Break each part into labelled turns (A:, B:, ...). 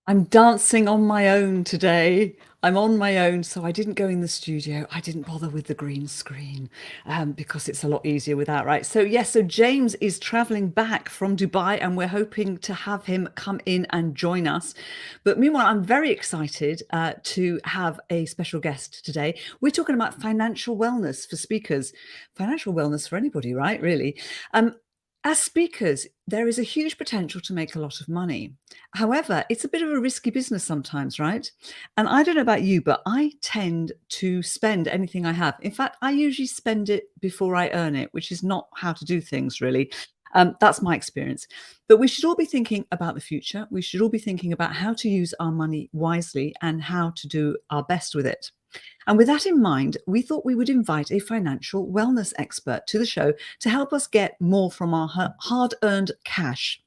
A: I'm dancing on my own today. I'm on my own, so I didn't go in the studio. I didn't bother with the green screen because it's a lot easier without, right? So, yes, so James is traveling back from Dubai and we're hoping to have him come in and join us. But meanwhile, I'm very excited to have a special guest today. We're talking about financial wellness for speakers, financial wellness for anybody, right? Really. Um, as speakers, there is a huge potential to make a lot of money. However, it's a bit of a risky business sometimes, right? And I don't know about you, but I tend to spend anything I have. In fact, I usually spend it before I earn it, which is not how to do things, really. That's my experience. But we should all be thinking about the future. We should all be thinking about how to use our money wisely and how to do our best with it. And with that in mind, we thought we would invite a financial wellness expert to the show to help us get more from our hard earned cash.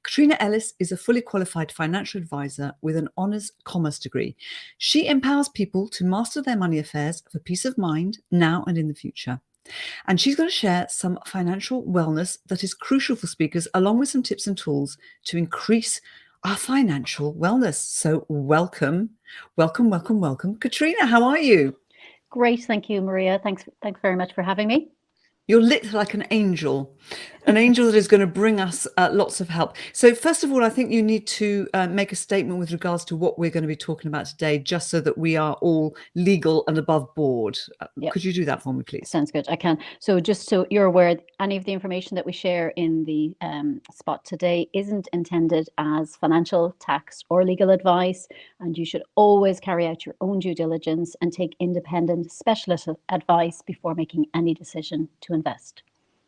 A: Caitriona Ellis is a fully qualified financial advisor with an honours commerce degree. She empowers people to master their money affairs for peace of mind now and in the future. And she's going to share some financial wellness that is crucial for speakers, along with some tips and tools to increase our financial wellness. So welcome, welcome, welcome, welcome. Caitriona, how are you?
B: Great, thank you, Maria. Thanks very much for having me.
A: You're lit like an angel that is going to bring us lots of help. So, first of all, I think you need to make a statement with regards to what we're going to be talking about today, just so that we are all legal and above board.
B: Yeah,
A: Could you do that for me, please?
B: sounds good. I can. So just so you're aware, any of the information that we share in the spot today isn't intended as financial, tax, or legal advice, and you should always carry out your own due diligence and take independent specialist advice before making any decision to invest.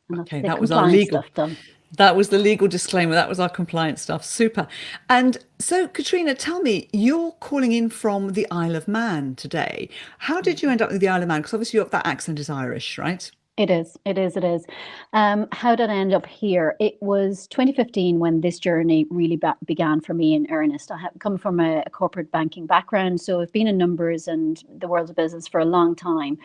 B: And that's
A: Okay,
B: the
A: that was our
B: compliance
A: legal.
B: stuff done.
A: That was the legal disclaimer. That was our compliance stuff. Super. And so, Caitriona, tell me, you're calling in from the Isle of Man today. How did you end up with the Isle of Man? Because obviously, that accent is Irish, right?
B: It is. It is. It is. How did I end up here? It was 2015 when this journey really began for me in earnest. I have come from a corporate banking background, so I've been in numbers and the world of business for a long time.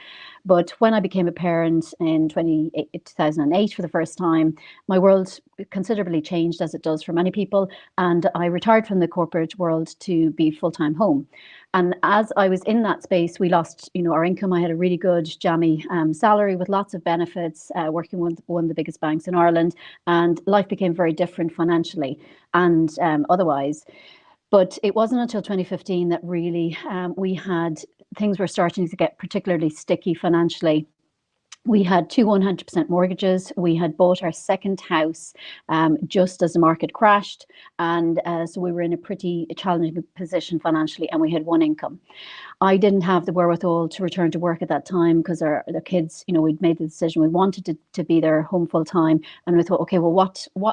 B: But when I became a parent in 2008 for the first time, my world considerably changed, as it does for many people. And I retired from the corporate world to be full-time home. And as I was in that space, we lost, our income. I had a really good, jammy salary with lots of benefits, working with one of the biggest banks in Ireland, and life became very different financially and otherwise. But it wasn't until 2015 that really we had things were starting to get particularly sticky financially. We had two 100% mortgages. We had bought our second house just as the market crashed. And so we were in a pretty challenging position financially, and we had one income. I didn't have the wherewithal to return to work at that time because the kids, we'd made the decision we wanted to be there home full time, and we thought, okay, well,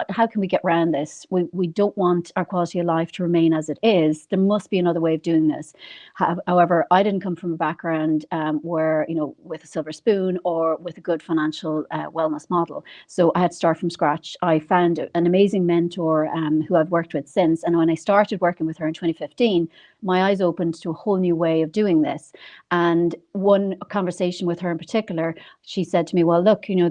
B: how can we get around this? We don't want our quality of life to remain as it is. There must be another way of doing this. However, I didn't come from a background where with a silver spoon or with a good financial wellness model, so I had to start from scratch. I found an amazing mentor who I've worked with since, and when I started working with her in 2015, my eyes opened to a whole new way of doing this. And one conversation with her in particular, she said to me, well, look, you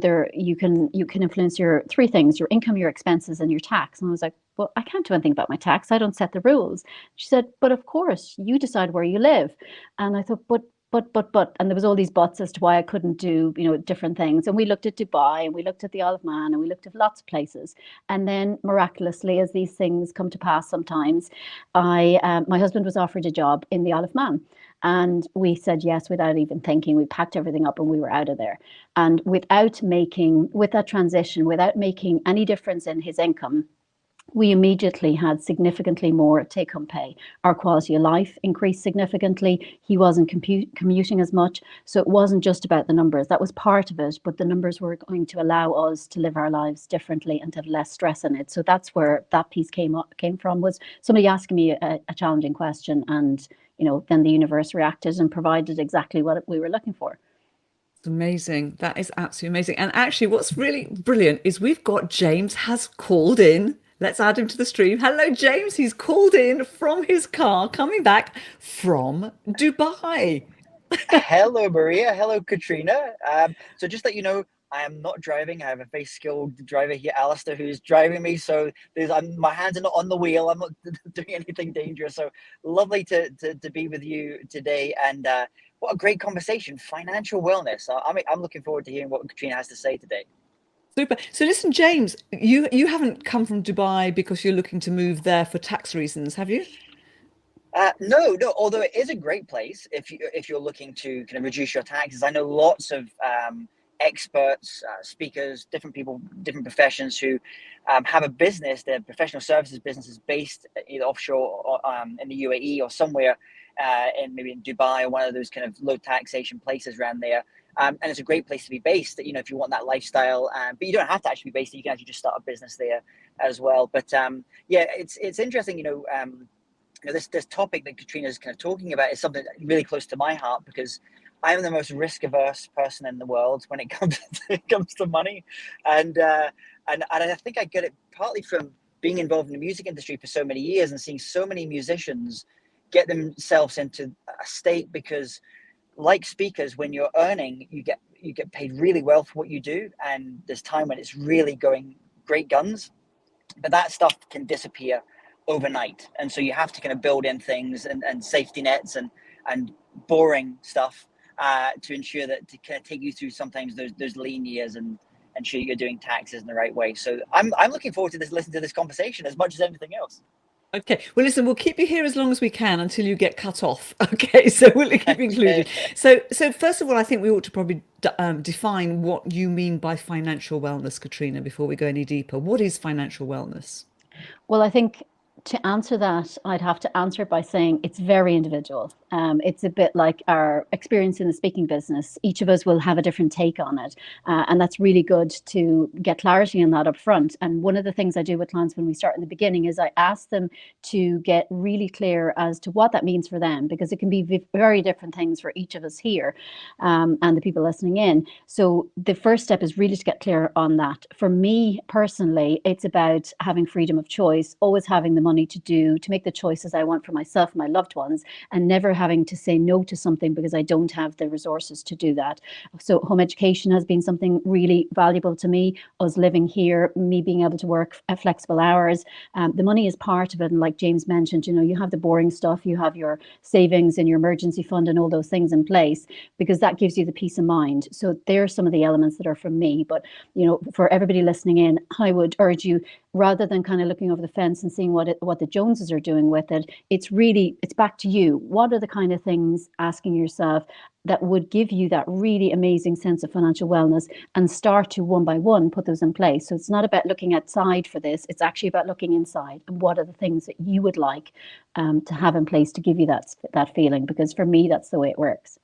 B: can influence your three things: your income, your expenses, and your tax. And I was like, well, I can't do anything about my tax. I don't set the rules. She said, but of course you decide where you live. And I thought, but, and there was all these buts as to why I couldn't do, different things. And we looked at Dubai, and we looked at the Isle of Man, and we looked at lots of places. And then miraculously, as these things come to pass sometimes, my husband was offered a job in the Isle of Man. And we said yes without even thinking. We packed everything up and we were out of there. And with that transition, without making any difference in his income, we immediately had significantly more take-home pay. Our quality of life increased significantly. He wasn't commuting as much. So it wasn't just about the numbers. That was part of it, but the numbers were going to allow us to live our lives differently and to have less stress in it. So that's where that piece came from, was somebody asking me a challenging question, and then the universe reacted and provided exactly what we were looking for.
A: Amazing. That is absolutely amazing. And actually, what's really brilliant is we've got James has called in. Let's add him to the stream. Hello, James. He's called in from his car, coming back from Dubai.
C: Hello, Maria. Hello, Caitriona. So just let you know, I am not driving. I have a very skilled driver here, Alistair, who's driving me. So my hands are not on the wheel. I'm not doing anything dangerous. So lovely to be with you today. And what a great conversation. Financial wellness. I'm looking forward to hearing what Caitriona has to say today.
A: Super. So listen, James, you haven't come from Dubai because you're looking to move there for tax reasons, have you?
C: No, no. Although it is a great place if you're looking to kind of reduce your taxes. I know lots of experts, speakers, different people, different professions who have a business. Their professional services business is based either offshore or in the UAE or somewhere in maybe in Dubai or one of those kind of low taxation places around there. And it's a great place to be based. If you want that lifestyle, but you don't have to actually be based there. You can actually just start a business there as well. But yeah, it's interesting. This topic that Caitriona is kind of talking about is something really close to my heart because I am the most risk averse person in the world when it comes to money, and I think I get it partly from being involved in the music industry for so many years and seeing so many musicians get themselves into a state because, like speakers, when you're earning, you get paid really well for what you do, and there's time when it's really going great guns, but that stuff can disappear overnight, and so you have to kind of build in things and safety nets and boring stuff to ensure that to kind of take you through sometimes those lean years and ensure you're doing taxes in the right way. So I'm looking forward to listening to this conversation as much as anything else.
A: Okay. Well, listen, we'll keep you here as long as we can until you get cut off. Okay. So we'll keep you included. So first of all, I think we ought to probably define what you mean by financial wellness, Caitriona, before we go any deeper. What is financial wellness?
B: Well, I think to answer that, I'd have to answer it by saying it's very individual. It's a bit like our experience in the speaking business. Each of us will have a different take on it. And that's really good to get clarity on that up front. And one of the things I do with clients when we start in the beginning is I ask them to get really clear as to what that means for them, because it can be very different things for each of us here and the people listening in. So the first step is really to get clear on that. For me personally, it's about having freedom of choice, always having the money to make the choices I want for myself and my loved ones, and never having to say no to something because I don't have the resources to do that. So home education has been something really valuable to me. Us living here, me being able to work at flexible hours. The money is part of it. And like James mentioned, you have the boring stuff, you have your savings and your emergency fund and all those things in place because that gives you the peace of mind. So there are some of the elements that are from me. But, for everybody listening in, I would urge you, rather than kind of looking over the fence and seeing what the Joneses are doing with it, it's back to you. What are the kind of things, asking yourself, that would give you that really amazing sense of financial wellness, and start to one by one put those in place. So it's not about looking outside for this, it's actually about looking inside and what are the things that you would like to have in place to give you that feeling, because for me that's the way it works.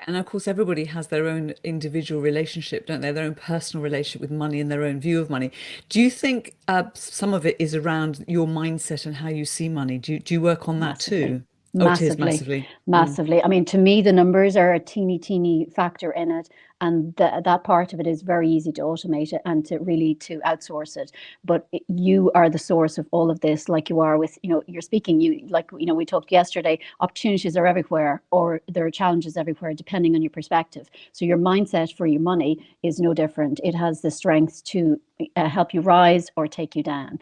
A: And of course, everybody has their own individual relationship, don't they? Their own personal relationship with money and their own view of money. Do you think some of it is around your mindset and how you see money? Do you work on that
B: Massively.
A: too? Oh, it is
B: Massively.
A: massively. Mm.
B: Massively. I mean, to me, the numbers are a teeny factor in it. And that part of it is very easy to automate it and to outsource it. But you are the source of all of this, like you are with, you're speaking, we talked yesterday, opportunities are everywhere, or there are challenges everywhere, depending on your perspective. So your mindset for your money is no different. It has the strength to help you rise or take you down.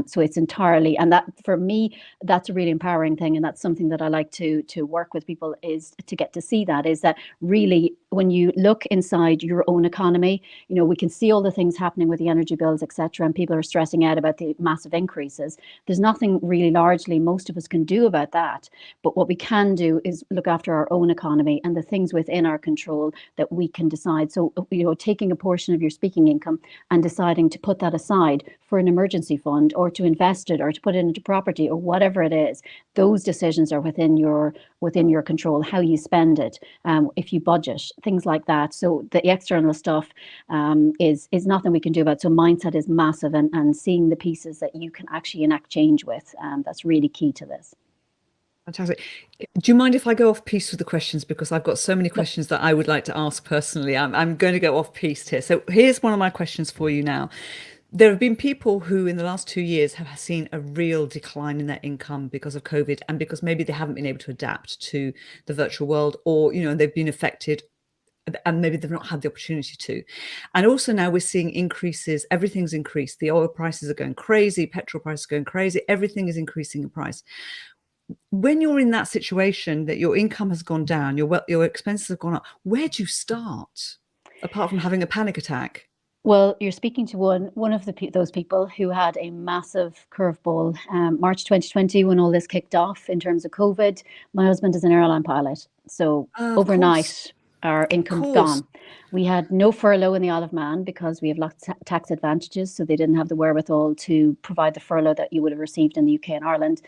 B: So it's entirely, and that for me, that's a really empowering thing. And that's something that I like to work with people, is to get to see that, is that really when you look inside your own economy, we can see all the things happening with the energy bills, etc., and people are stressing out about the massive increases. There's nothing really largely most of us can do about that. But what we can do is look after our own economy and the things within our control that we can decide. So, taking a portion of your speaking income and deciding to put that aside for an emergency fund, or to invest it, or to put it into property, or whatever it is, those decisions are within your control. How you spend it, if you budget, things like that. So the external stuff is nothing we can do about. So mindset is massive, and seeing the pieces that you can actually enact change with. That's really key to this.
A: Fantastic. Do you mind if I go off piece with the questions? Because I've got so many
B: Yep.
A: questions that I would like to ask personally. I'm going to go off piece here. So here's one of my questions for you now. There have been people who in the last 2 years have seen a real decline in their income because of COVID, and because maybe they haven't been able to adapt to the virtual world, or, they've been affected and maybe they've not had the opportunity to. And also now we're seeing increases. Everything's increased. The oil prices are going crazy. Petrol prices are going crazy. Everything is increasing in price. When you're in that situation that your income has gone down, your expenses have gone up, where do you start apart from having a panic attack?
B: Well, you're speaking to one of those people who had a massive curveball. March 2020, when all this kicked off in terms of COVID, my husband is an airline pilot. So
A: Of
B: overnight,
A: course.
B: our income
A: Course.
B: gone. We had no furlough in the Isle of Man because we have lots of tax advantages. So they didn't have the wherewithal to provide the furlough that you would have received in the UK and Ireland.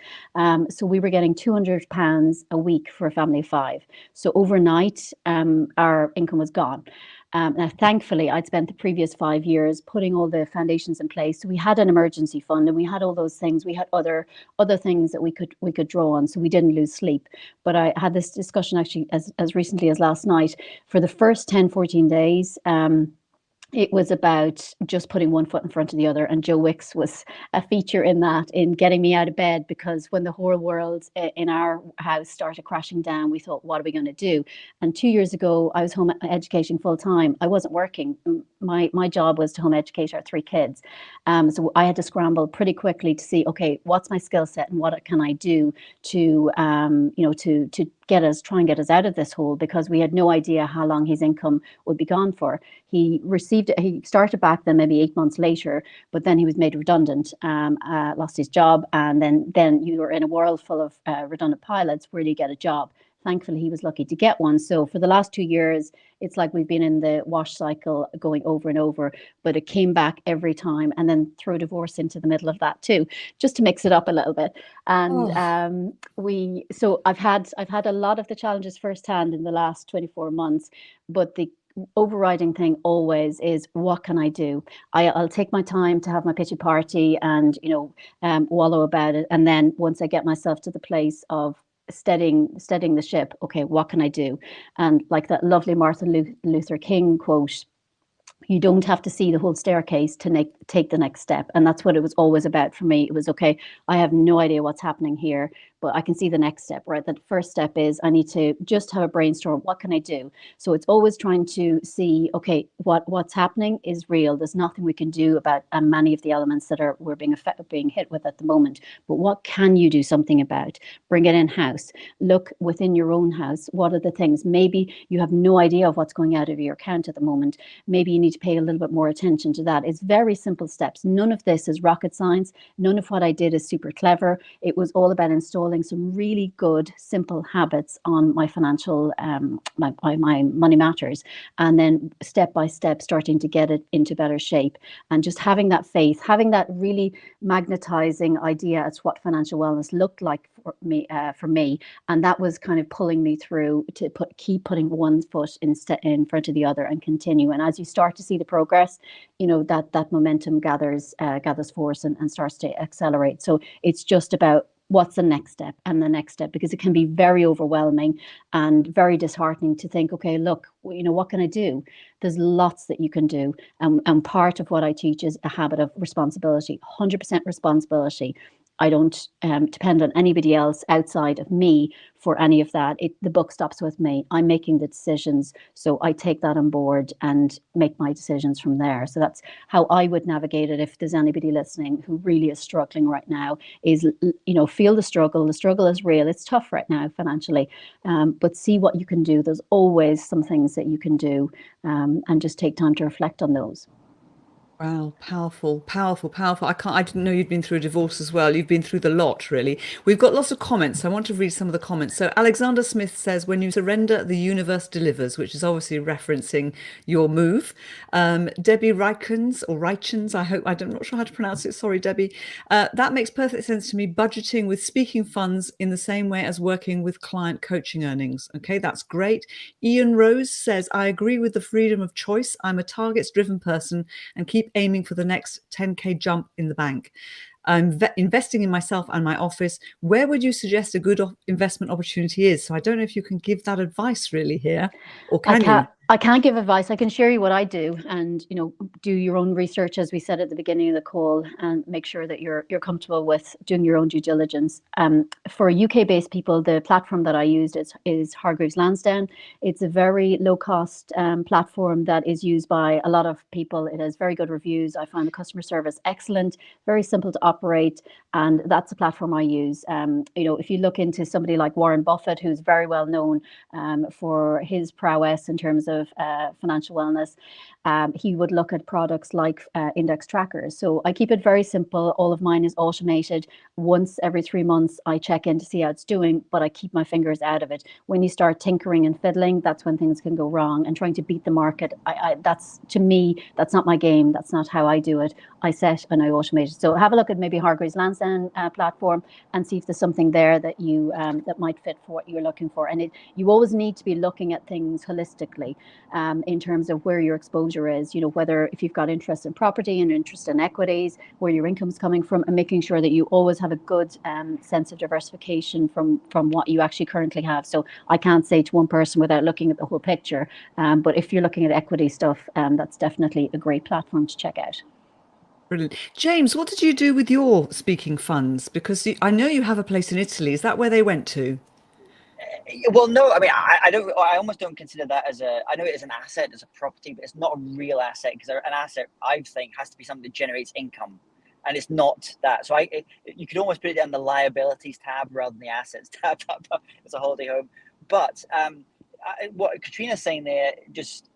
B: So we were getting £200 a week for a family of five. So overnight, our income was gone. Now, thankfully, I'd spent the previous 5 years putting all the foundations in place. So we had an emergency fund, and we had all those things. We had other things that we could draw on, so we didn't lose sleep. But I had this discussion actually as recently as last night. For the first 10, 14 days, it was about just putting one foot in front of the other. And Joe Wicks was a feature in that, in getting me out of bed, because when the whole world in our house started crashing down, we thought, what are we going to do? And 2 years ago, I was home educating full time. I wasn't working. My job was to home educate our three kids. So I had to scramble pretty quickly to see, okay, what's my skill set and what can I do to, to try and get us out of this hole, because we had no idea how long his income would be gone for. He started back then maybe 8 months later, but then he was made redundant, lost his job. And then you were in a world full of redundant pilots. Where do you get a job? Thankfully, he was lucky to get one. So for the last 2 years, it's like we've been in the wash cycle going over and over, but it came back every time. And then throw divorce into the middle of that too, just to mix it up a little bit. And so I've had a lot of the challenges firsthand in the last 24 months, but the overriding thing always is, what can I do? I'll take my time to have my pity party and wallow about it, and then once I get myself to the place of steadying the ship, okay, what can I do? And like that lovely Martin Luther King quote, you don't have to see the whole staircase to take the next step. And that's what it was always about for me. It was, okay, I have no idea what's happening here, but I can see the next step, right? The first step is I need to just have a brainstorm. What can I do? So it's always trying to see, okay, what's happening is real. There's nothing we can do about many of the elements that we're being hit with at the moment. But what can you do something about? Bring it in-house. Look within your own house. What are the things? Maybe you have no idea of what's going out of your account at the moment. Maybe you need to pay a little bit more attention to that. It's very simple steps. None of this is rocket science. None of what I did is super clever. It was all about installing some really good, simple habits on my financial, my money matters, and then step by step starting to get it into better shape, and just having that faith, having that really magnetizing idea as what financial wellness looked like for me, and that was kind of pulling me through to keep putting one foot in front of the other and continue. And as you start to see the progress, that momentum gathers force and starts to accelerate. So it's just about what's the next step and the next step, because it can be very overwhelming and very disheartening to think, okay, look, what can I do? There's lots that you can do. And part of what I teach is a habit of responsibility, 100% responsibility. I don't depend on anybody else outside of me for any of that. The book stops with me. I'm making the decisions. So I take that on board and make my decisions from there. So that's how I would navigate it. If there's anybody listening who really is struggling right now, is, feel the struggle. The struggle is real. It's tough right now financially, but see what you can do. There's always some things that you can do, and just take time to reflect on those.
A: Wow, powerful, powerful, powerful. I didn't know you'd been through a divorce as well. You've been through the lot, really. We've got lots of comments. So I want to read some of the comments. So Alexander Smith says, when you surrender, the universe delivers, which is obviously referencing your move. Debbie Reichens, I'm not sure how to pronounce it. Sorry, Debbie. That makes perfect sense to me. Budgeting with speaking funds in the same way as working with client coaching earnings. Okay, that's great. Ian Rose says, I agree with the freedom of choice. I'm a targets driven person and keep aiming for the next 10K jump in the bank. I'm investing in myself and my office. Where would you suggest a good investment opportunity is? So I don't know if you can give that advice really here, or can you?
B: I can't give advice. I can share you what I do, and do your own research, as we said at the beginning of the call, and make sure that you're comfortable with doing your own due diligence. For UK-based people, the platform that I used is Hargreaves Lansdown. It's a very low-cost platform that is used by a lot of people. It has very good reviews. I find the customer service excellent, very simple to operate, and that's the platform I use. If you look into somebody like Warren Buffett, who's very well known for his prowess in terms of financial wellness, he would look at products like index trackers. So I keep it very simple. All of mine is automated. Once every 3 months, I check in to see how it's doing, but I keep my fingers out of it. When you start tinkering and fiddling, that's when things can go wrong. And trying to beat the market, that's, to me, that's not my game. That's not how I do it. I set and I automate it. So have a look at maybe Hargreaves Lansdown platform and see if there's something there that you that might fit for what you're looking for. And you always need to be looking at things holistically in terms of where your exposure is, whether if you've got interest in property and interest in equities, where your income's coming from, and making sure that you always have a good sense of diversification from what you actually currently have. So I can't say to one person without looking at the whole picture, but if you're looking at equity stuff, that's definitely a great platform to check out.
A: Brilliant. James, what did you do with your speaking funds? Because I know you have a place in Italy. Is that where they went to?
C: Well, no, I mean, I don't. I almost don't consider that as a. I know it is an asset, as a property, but it's not a real asset, because an asset, I think, has to be something that generates income, and it's not that. So you could almost put it on the liabilities tab rather than the assets tab. It's a holiday home, but what Caitriona's saying there, just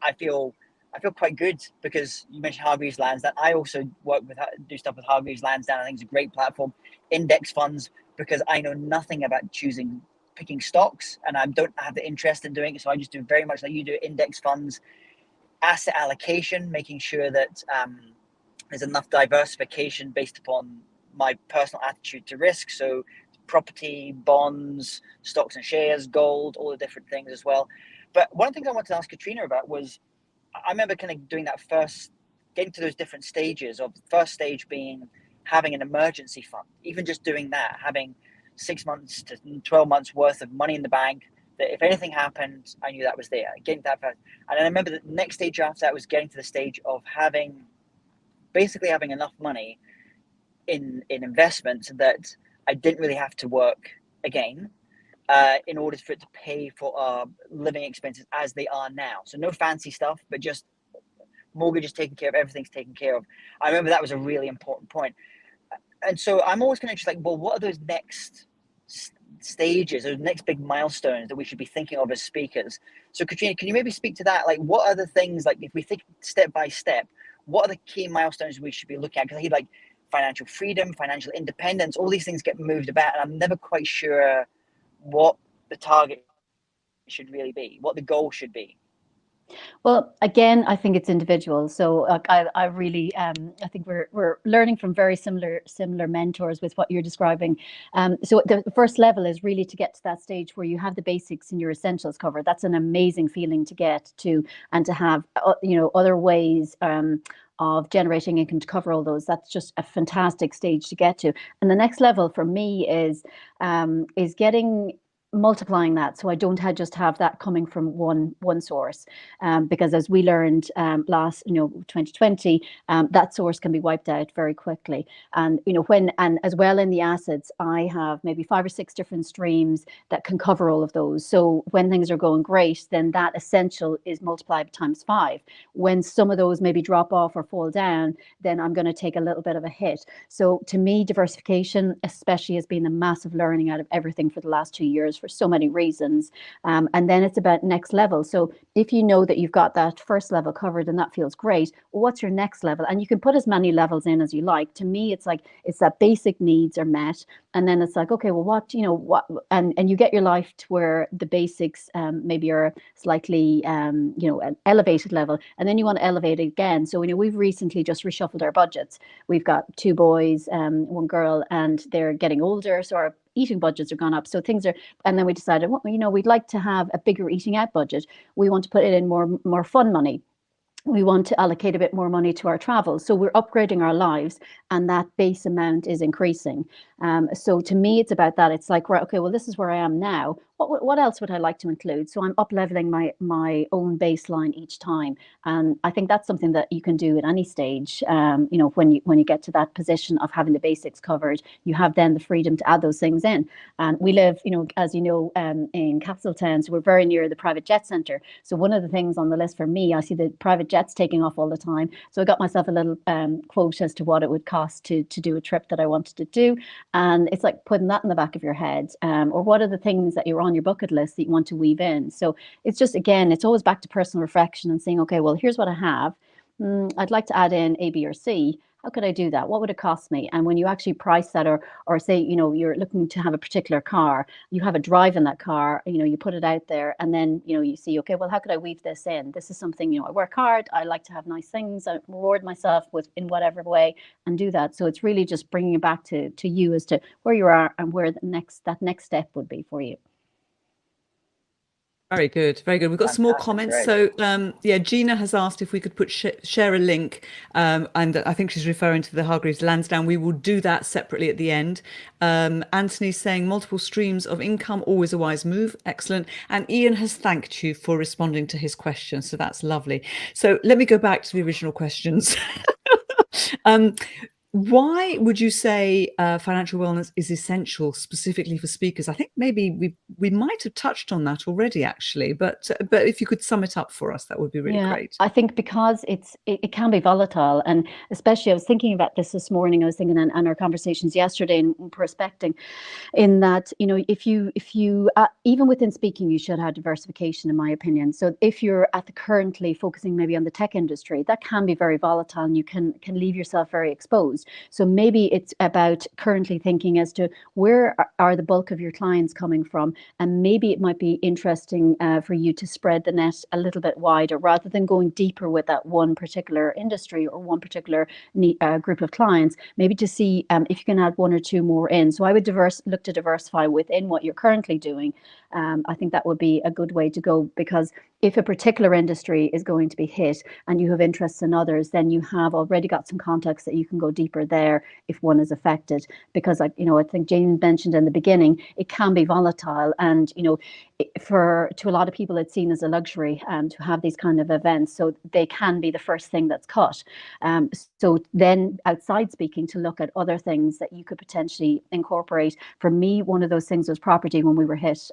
C: I feel quite good, because you mentioned Hargreaves Lansdown. I also do stuff with Hargreaves Lansdown. I think it's a great platform. Index funds, because I know nothing about picking stocks, and I don't have the interest in doing it. So I just do very much like you do, index funds, asset allocation, making sure that there's enough diversification based upon my personal attitude to risk. So property, bonds, stocks and shares, gold, all the different things as well. But one of the things I wanted to ask Caitriona about was, I remember kind of doing that first, getting to those different stages of the first stage being having an emergency fund, even just doing that, having 6 months to 12 months worth of money in the bank, that if anything happened, I knew that was there. Getting to that first. And I remember the next stage after that was getting to the stage of basically having enough money in investments that I didn't really have to work again in order for it to pay for our living expenses as they are now. So no fancy stuff, but just mortgage is taken care of, everything's taken care of. I remember that was a really important point. And so I'm always kind of just like, well, what are those next stages, those next big milestones that we should be thinking of as speakers? So Caitriona, can you maybe speak to that? Like, what are the things, like if we think step by step, what are the key milestones we should be looking at? Because I hear like financial freedom, financial independence, all these things get moved about, and I'm never quite sure what the target should really be, what the goal should be.
B: Well, again, I think it's individual. So I really, I think we're learning from very similar mentors with what you're describing. So the first level is really to get to that stage where you have the basics and your essentials covered. That's an amazing feeling to get to, and to have, other ways of generating income to cover all those. That's just a fantastic stage to get to. And the next level for me is multiplying that, so I don't just have that coming from one source, because as we learned last 2020, that source can be wiped out very quickly. And and as well, in the assets, I have maybe 5 or 6 different streams that can cover all of those. So when things are going great, then that essential is multiplied times 5. When some of those maybe drop off or fall down, then I'm going to take a little bit of a hit. So to me, diversification especially has been a massive learning out of everything for the last 2 years, for so many reasons. And then it's about next level. So if you know that you've got that first level covered and that feels great, well, what's your next level? And you can put as many levels in as you like. To me, it's like, it's that basic needs are met. And then it's like, okay, well, what, and you get your life to where the basics maybe are slightly, an elevated level. And then you want to elevate it again. So, we've recently just reshuffled our budgets. We've got 2 boys, 1 girl, and they're getting older. So our eating budgets are gone up. So things are, and then we decided, well, we'd like to have a bigger eating out budget. We want to put it in more fun money. We want to allocate a bit more money to our travel. So we're upgrading our lives, and that base amount is increasing. So to me, it's about that. It's like, right, okay, well, this is where I am now. what else would I like to include? So I'm up leveling my own baseline each time, and I think that's something that you can do at any stage. When you get to that position of having the basics covered, you have then the freedom to add those things in. And we live, as you know, in Capital Town, so we're very near the private jet centre. So one of the things on the list for me, I see the private jets taking off all the time. So I got myself a little quote as to what it would cost to do a trip that I wanted to do. And it's like putting that in the back of your head, or what are the things that you're on your bucket list that you want to weave in. So it's just, again, it's always back to personal reflection and saying, okay, well, here's what I have. I'd like to add in A, B, or C. How could I do that? What would it cost me? And when you actually price that, or say, you're looking to have a particular car, you have a drive in that car, you put it out there, and then, you see, okay, well, how could I weave this in? This is something, I work hard. I like to have nice things. I reward myself in whatever way and do that. So it's really just bringing it back to you as to where you are and where that next step would be for you.
A: Very good, very good. We've got some more comments.
C: Great.
A: So, Gina has asked if we could share a link, and I think she's referring to the Hargreaves Lansdowne. We will do that separately at the end. Anthony's saying multiple streams of income, always a wise move. Excellent. And Ian has thanked you for responding to his question, so that's lovely. So let me go back to the original questions. Why would you say financial wellness is essential specifically for speakers? I think maybe we might have touched on that already, actually, but if you could sum it up for us, that would be really great.
B: I think because it can be volatile, and especially I was thinking about this morning. I was thinking, and our conversations yesterday in prospecting, in that if you even within speaking, you should have diversification, in my opinion. So if you're currently focusing maybe on the tech industry, that can be very volatile, and you can leave yourself very exposed. So maybe it's about currently thinking as to where are the bulk of your clients coming from, and maybe it might be interesting for you to spread the net a little bit wider rather than going deeper with that one particular industry or one particular group of clients. Maybe to see if you can add one or two more in. So I would look to diversify within what you're currently doing. I think that would be a good way to go, because if a particular industry is going to be hit and you have interests in others, then you have already got some context that you can go deeper there if one is affected. Because I think Jane mentioned in the beginning, it can be volatile, and to a lot of people it's seen as a luxury to have these kind of events, so they can be the first thing that's cut. So then outside speaking, to look at other things that you could potentially incorporate. For me, one of those things was property. When we were hit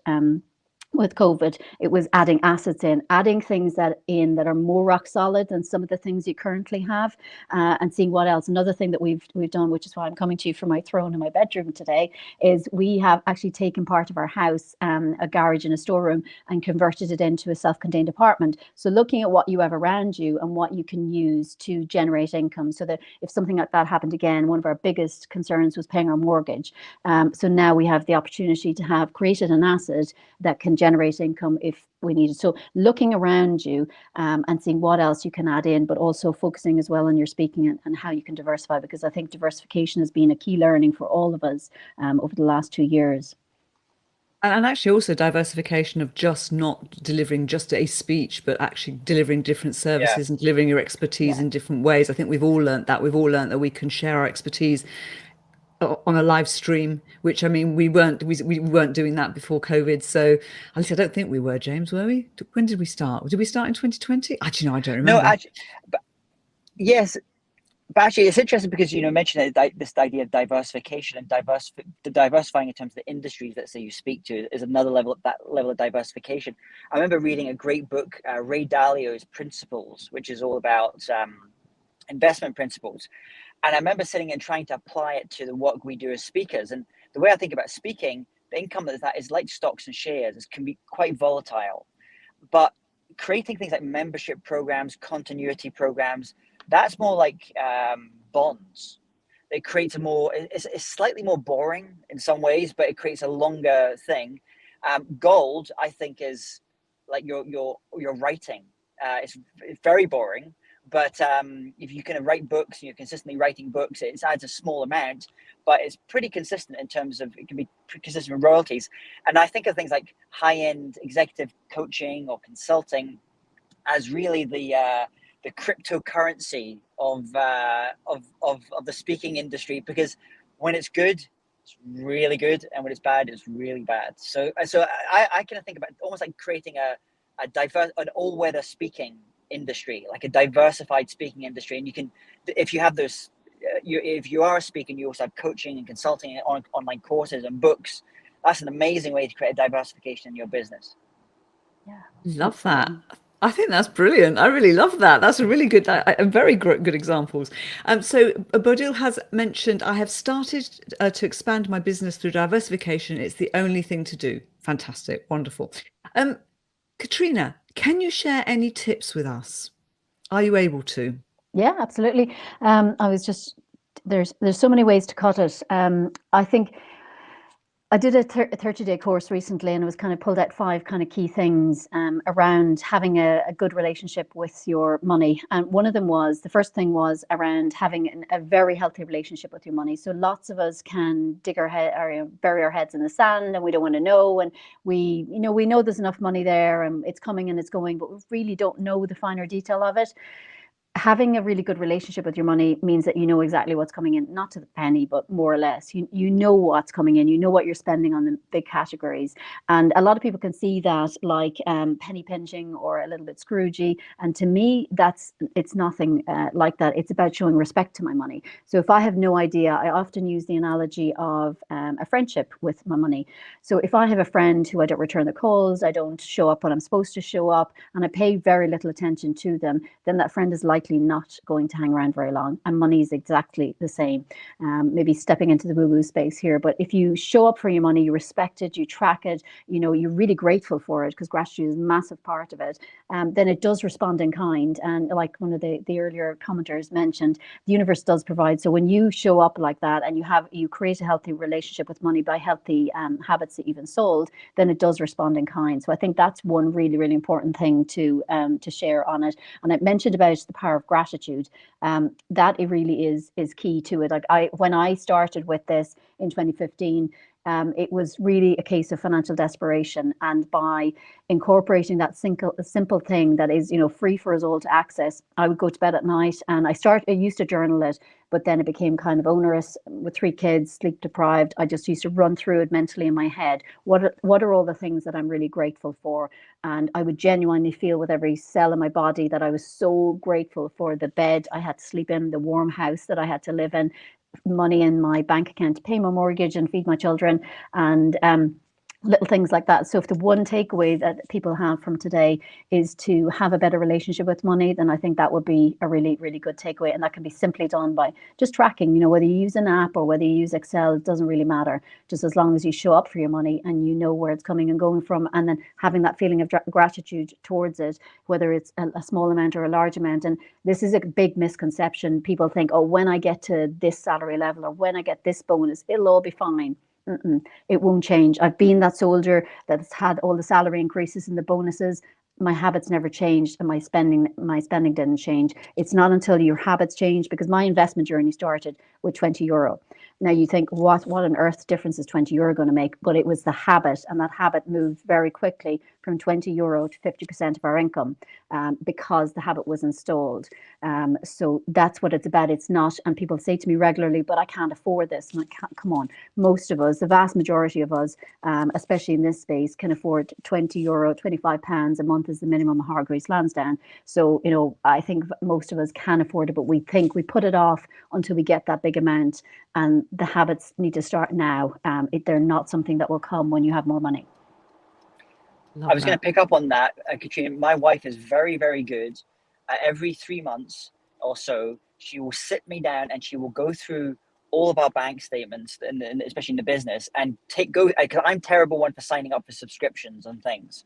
B: with COVID, it was adding assets adding things that are more rock solid than some of the things you currently have, and seeing what else. Another thing that we've done, which is why I'm coming to you from my throne in my bedroom today, is we have actually taken part of our house, a garage and a storeroom, and converted it into a self-contained apartment. So looking at what you have around you and what you can use to generate income, so that if something like that happened again, one of our biggest concerns was paying our mortgage. So now we have the opportunity to have created an asset that can generate income if we need it. So looking around you and seeing what else you can add in, but also focusing as well on your speaking and how you can diversify, because I think diversification has been a key learning for all of us over the last 2 years.
A: And actually also diversification of just not delivering just a speech, but actually delivering different services and delivering your expertise in different ways. I think we've all learned that. We've all learned that we can share our expertise on a live stream, which, I mean, we weren't doing that before COVID. So at least I don't think we were, James, were we? When did we start? Did we start in 2020? Actually, no, I don't remember.
C: No, actually, yes. But actually, it's interesting because you mentioned this idea of diversification, and diversifying in terms of the industries that say you speak to is another level of diversification. I remember reading a great book, Ray Dalio's Principles, which is all about investment principles. And I remember sitting and trying to apply it to the work we do as speakers. And the way I think about speaking, the income that is like stocks and shares. It can be quite volatile, but creating things like membership programs, continuity programs, that's more like bonds. It creates it's slightly more boring in some ways, but it creates a longer thing. Gold, I think, is like your writing. It's very boring, but if you can write books and you're consistently writing books, it adds a small amount, but it's pretty consistent in terms of, it can be consistent with royalties. And I think of things like high-end executive coaching or consulting as really the cryptocurrency of the speaking industry, because when it's good, it's really good, and when it's bad, it's really bad. So I kind of think about almost like creating an all-weather speaking industry, like a diversified speaking industry. And you can, if you have those, if you are a speaker and you also have coaching and consulting and online courses and books, that's an amazing way to create a diversification in your business.
B: Yeah,
A: Love that. I think that's brilliant. I really love that. That's a really good, very good examples. So Bodil has mentioned, I have started to expand my business through diversification. It's the only thing to do. Fantastic. Wonderful. Caitriona, can you share any tips with us? Are you able to?
B: Yeah, absolutely. I was just there's so many ways to cut it. I think I did a 30-day course recently, and it was kind of pulled out 5 kind of key things around having a good relationship with your money. And one of them was, the first thing was around having a very healthy relationship with your money. So lots of us can dig our head or bury our heads in the sand, and we don't want to know. And we know there's enough money there, and it's coming and it's going, but we really don't know the finer detail of it. Having a really good relationship with your money means that you know exactly what's coming in, not to the penny, but more or less. You know what's coming in, you know what you're spending on the big categories. And a lot of people can see that like penny pinching or a little bit Scroogey. And to me, it's nothing like that. It's about showing respect to my money. So if I have no idea, I often use the analogy of a friendship with my money. So if I have a friend who I don't return the calls, I don't show up when I'm supposed to show up, and I pay very little attention to them, then that friend is likely not going to hang around very long. And money is exactly the same. Maybe stepping into the woo-woo space here, but if you show up for your money, you respect it, you track it, you're really grateful for it, because gratitude is a massive part of it, then it does respond in kind. And like one of the earlier commenters mentioned, the universe does provide. So when you show up like that and you create a healthy relationship with money by healthy habits that you've installed, then it does respond in kind. So I think that's one really, really important thing to share on it. And I mentioned about the power of gratitude. That it really is key to it. Like when I started with this in 2015, it was really a case of financial desperation, and by incorporating that simple thing that is free for us all to access, I would go to bed at night and I used to journal it, but then it became kind of onerous with 3 kids, sleep deprived. I just used to run through it mentally in my head. What are all the things that I'm really grateful for? And I would genuinely feel with every cell in my body that I was so grateful for the bed I had to sleep in, the warm house that I had to live in, money in my bank account to pay my mortgage and feed my children, and little things like that. So if the one takeaway that people have from today is to have a better relationship with money, then I think that would be a really, really good takeaway. And that can be simply done by just tracking, whether you use an app or whether you use Excel, it doesn't really matter. Just as long as you show up for your money and you know where it's coming and going from, and then having that feeling of gratitude towards it, whether it's a small amount or a large amount. And this is a big misconception. People think, oh, when I get to this salary level or when I get this bonus, it'll all be fine. It won't change. I've been that soldier that's had all the salary increases and the bonuses. My habits never changed, and my spending didn't change. It's not until your habits change, because my investment journey started with €20. Now you think, what on earth difference is €20 going to make? But it was the habit, and that habit moved very quickly from €20 to 50% of our income, because the habit was installed. So that's what it's about. It's not, and people say to me regularly, but I can't afford this. And come on, most of us, the vast majority of us, especially in this space, can afford €20, £25 a month is the minimum Hargreaves Lansdowne. So, I think most of us can afford it, but we think we put it off until we get that big amount. And the habits need to start now. They're not something that will come when you have more money.
C: I was going to pick up on that, Caitriona. My wife is very, very good. Every 3 months or so, she will sit me down and she will go through all of our bank statements, and especially in the business, and because I'm terrible one for signing up for subscriptions and things.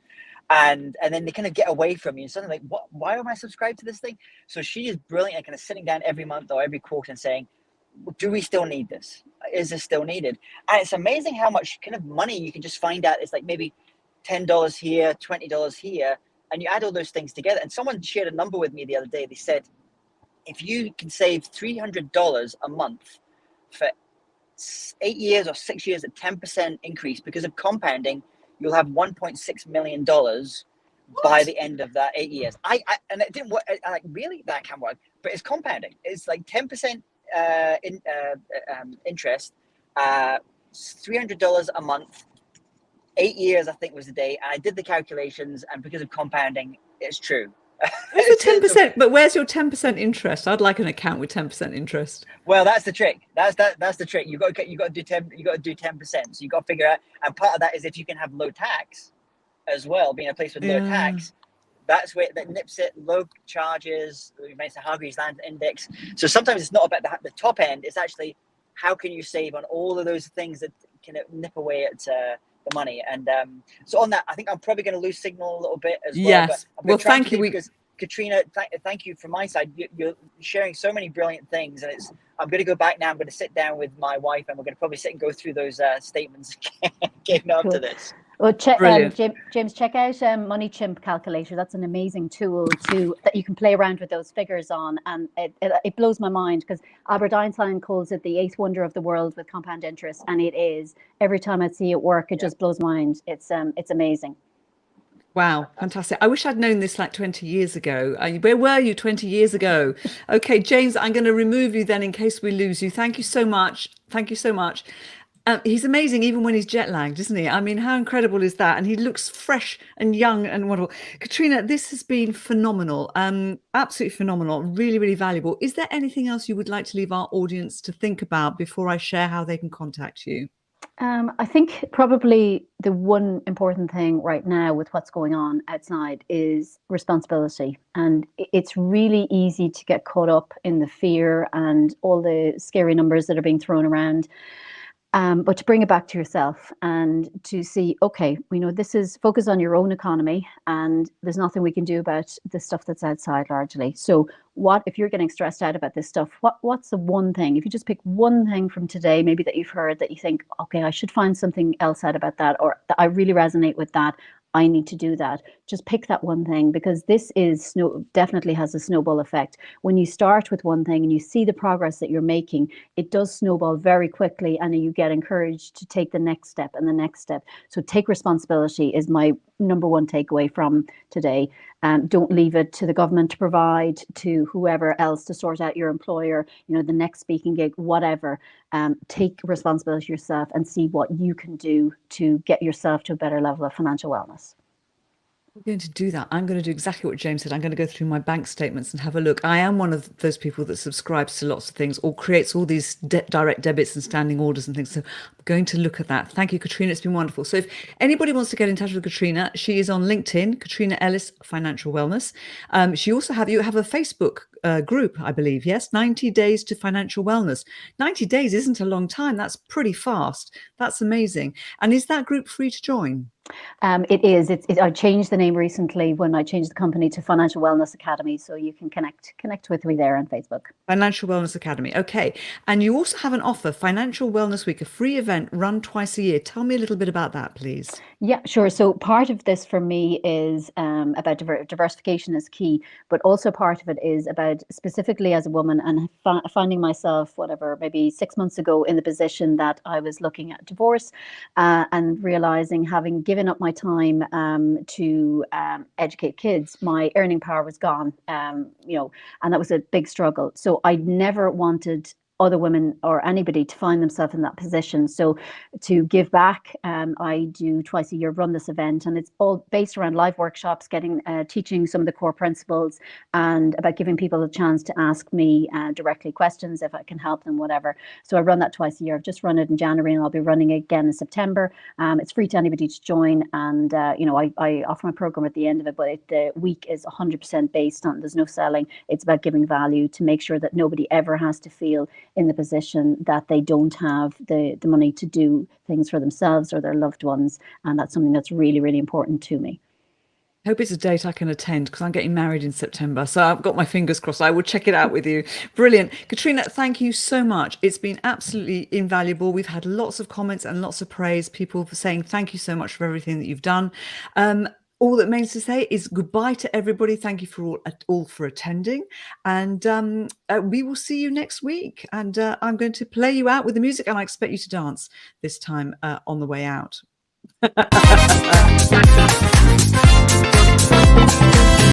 C: And then they kind of get away from you and suddenly like, what? Why am I subscribed to this thing? So she is brilliant at kind of sitting down every month or every quarter and saying, do we still need this? Is this still needed? And it's amazing how much kind of money you can just find out. It's like maybe $10 here, $20 here, and you add all those things together. And someone shared a number with me the other day. They said, if you can save $300 a month for 8 years or 6 years at 10% increase because of compounding, you'll have $1.6 million by the end of that 8 years. And it didn't work. I like, really? That can't work. But it's compounding. It's like 10% interest $300 a month, 8 years, I think was the date. And I did the calculations, and because of compounding, it's true.
A: Where's the 10%? But where's your 10% interest? I'd like an account with 10% interest.
C: Well, that's the trick. That's the trick. You got to do 10. You got to do 10%. So you got to figure out. And part of that is if you can have low tax, as well, being a place with low tax. That's where that nips it. Low charges. We mentioned Hargreaves Land Index. So sometimes it's not about the top end. It's actually how can you save on all of those things that can nip away at the money. And so on that, I think I'm probably going to lose signal a little bit as well.
A: Yes. Well, thank you.
C: Because Caitriona, thank you from my side. You're sharing so many brilliant things, and I'm going to go back now. I'm going to sit down with my wife, and we're going to probably sit and go through those statements again after this.
B: Well, James, check out Money Chimp Calculator. That's an amazing tool that you can play around with those figures on, and it blows my mind because Albert Einstein calls it the eighth wonder of the world with compound interest, and it is. Every time I see it work, it just blows my mind. It's amazing.
A: Wow, fantastic. I wish I'd known this like 20 years ago. Where were you 20 years ago? Okay, James, I'm going to remove you then in case we lose you. Thank you so much. Thank you so much. He's amazing even when he's jet lagged, isn't he? I mean, how incredible is that? And he looks fresh and young and wonderful. Caitriona, this has been phenomenal. Absolutely phenomenal. Really, really valuable. Is there anything else you would like to leave our audience to think about before I share how they can contact you?
B: I think probably the one important thing right now with what's going on outside is responsibility. And it's really easy to get caught up in the fear and all the scary numbers that are being thrown around. But to bring it back to yourself and to see, okay, we know this is focus on your own economy and there's nothing we can do about the stuff that's outside largely. So what, if you're getting stressed out about this stuff, what's the one thing, if you just pick one thing from today, maybe that you've heard that you think, okay, I should find something else out about that, or that I really resonate with that, I need to do that. Just pick that one thing, because this is definitely has a snowball effect. When you start with one thing and you see the progress that you're making, it does snowball very quickly, and you get encouraged to take the next step and the next step. So take responsibility is my number one takeaway from today. Don't leave it to the government to provide, to whoever else to sort out, your employer, the next speaking gig, whatever. Take responsibility yourself and see what you can do to get yourself to a better level of financial wellness.
A: I'm going to do that. I'm going to do exactly what James said. I'm going to go through my bank statements and have a look. I am one of those people that subscribes to lots of things or creates all these direct debits and standing orders and things. So I'm going to look at that. Thank you, Caitriona. It's been wonderful. So if anybody wants to get in touch with Caitriona, she is on LinkedIn, Caitriona Ellis Financial Wellness. She also you have a Facebook group, I believe. Yes, 90 Days to Financial Wellness. 90 days isn't a long time. That's pretty fast. That's amazing. And is that group free to join?
B: It is. I changed the name recently when I changed the company to Financial Wellness Academy, so you can connect with me there on Facebook.
A: Financial Wellness Academy. Okay. And you also have an offer, Financial Wellness Week, a free event run twice a year. Tell me a little bit about that, please.
B: Yeah, sure. So part of this for me is about diversification is key, but also part of it is about specifically as a woman and finding myself, maybe 6 months ago in the position that I was looking at divorce and realizing, having given up my time to educate kids, my earning power was gone, and that was a big struggle. So I never wanted other women or anybody to find themselves in that position. So to give back, I do twice a year run this event, and it's all based around live workshops, teaching some of the core principles, and about giving people a chance to ask me directly questions if I can help them, whatever. So I run that twice a year. I've just run it in January, and I'll be running it again in September. It's free to anybody to join, and I offer my program at the end of it, but the week is 100% based on, there's no selling. It's about giving value to make sure that nobody ever has to feel in the position that they don't have the money to do things for themselves or their loved ones. And that's something that's really, really important to me.
A: I hope it's a date I can attend, because I'm getting married in September. So I've got my fingers crossed. I will check it out with you. Brilliant. Caitriona, thank you so much. It's been absolutely invaluable. We've had lots of comments and lots of praise. People saying thank you so much for everything that you've done. All that remains to say is goodbye to everybody. Thank you for all for attending. And we will see you next week. And I'm going to play you out with the music, and I expect you to dance this time on the way out.